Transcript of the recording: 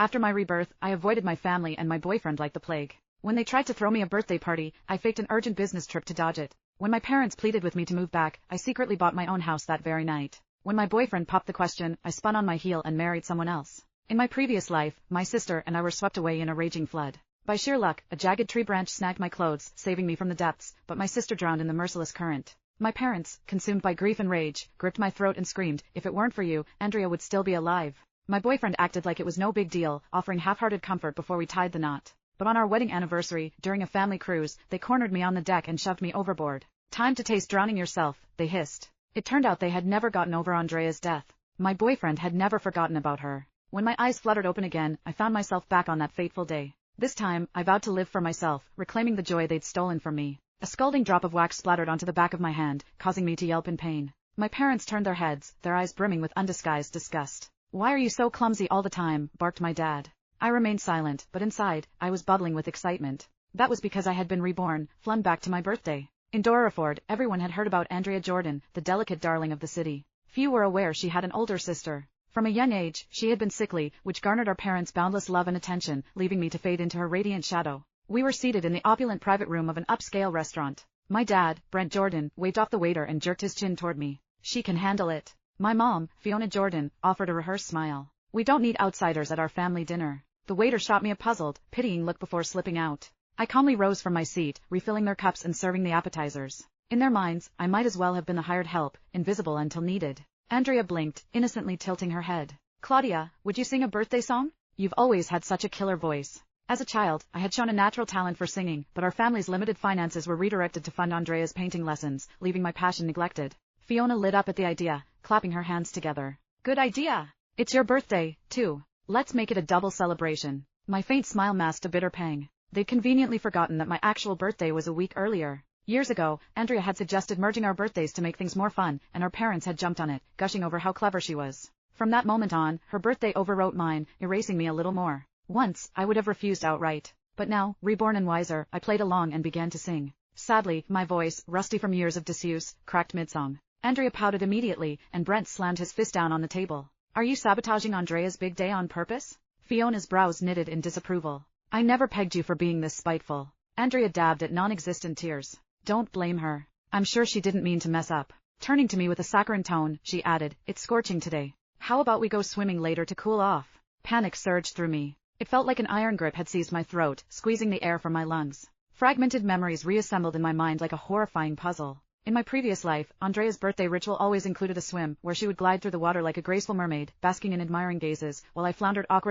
After my rebirth, I avoided my family and my boyfriend like the plague. When they tried to throw me a birthday party, I faked an urgent business trip to dodge it. When my parents pleaded with me to move back, I secretly bought my own house that very night. When my boyfriend popped the question, I spun on my heel and married someone else. In my previous life, my sister and I were swept away in a raging flood. By sheer luck, a jagged tree branch snagged my clothes, saving me from the depths, but my sister drowned in the merciless current. My parents, consumed by grief and rage, gripped my throat and screamed, "If it weren't for you, Andrea would still be alive." My boyfriend acted like it was no big deal, offering half-hearted comfort before we tied the knot. But on our wedding anniversary, during a family cruise, they cornered me on the deck and shoved me overboard. "Time to taste drowning yourself," they hissed. It turned out they had never gotten over Andrea's death. My boyfriend had never forgotten about her. When my eyes fluttered open again, I found myself back on that fateful day. This time, I vowed to live for myself, reclaiming the joy they'd stolen from me. A scalding drop of wax splattered onto the back of my hand, causing me to yelp in pain. My parents turned their heads, their eyes brimming with undisguised disgust. "Why are you so clumsy all the time?" barked my dad. I remained silent, but inside, I was bubbling with excitement. That was because I had been reborn, flown back to my birthday. In Doraford, everyone had heard about Andrea Jordan, the delicate darling of the city. Few were aware she had an older sister. From a young age, she had been sickly, which garnered our parents boundless love and attention, leaving me to fade into her radiant shadow. We were seated in the opulent private room of an upscale restaurant. My dad, Brent Jordan, waved off the waiter and jerked his chin toward me. "She can handle it." My mom, Fiona Jordan, offered a rehearsed smile. "We don't need outsiders at our family dinner." The waiter shot me a puzzled, pitying look before slipping out. I calmly rose from my seat, refilling their cups and serving the appetizers. In their minds, I might as well have been the hired help, invisible until needed. Andrea blinked, innocently tilting her head. "Claudia, would you sing a birthday song? You've always had such a killer voice." As a child, I had shown a natural talent for singing, but our family's limited finances were redirected to fund Andrea's painting lessons, leaving my passion neglected. Fiona lit up at the idea, clapping her hands together. "Good idea! It's your birthday, too. Let's make it a double celebration." My faint smile masked a bitter pang. They'd conveniently forgotten that my actual birthday was a week earlier. Years ago, Andrea had suggested merging our birthdays to make things more fun, and our parents had jumped on it, gushing over how clever she was. From that moment on, her birthday overwrote mine, erasing me a little more. Once, I would have refused outright. But now, reborn and wiser, I played along and began to sing. Sadly, my voice, rusty from years of disuse, cracked mid-song. Andrea pouted immediately, and Brent slammed his fist down on the table. "Are you sabotaging Andrea's big day on purpose?" Fiona's brows knitted in disapproval. "I never pegged you for being this spiteful." Andrea dabbed at non-existent tears. "Don't blame her. I'm sure she didn't mean to mess up." Turning to me with a saccharine tone, she added, "It's scorching today. How about we go swimming later to cool off?" Panic surged through me. It felt like an iron grip had seized my throat, squeezing the air from my lungs. Fragmented memories reassembled in my mind like a horrifying puzzle. In my previous life, Andrea's birthday ritual always included a swim, where she would glide through the water like a graceful mermaid, basking in admiring gazes, while I floundered awkwardly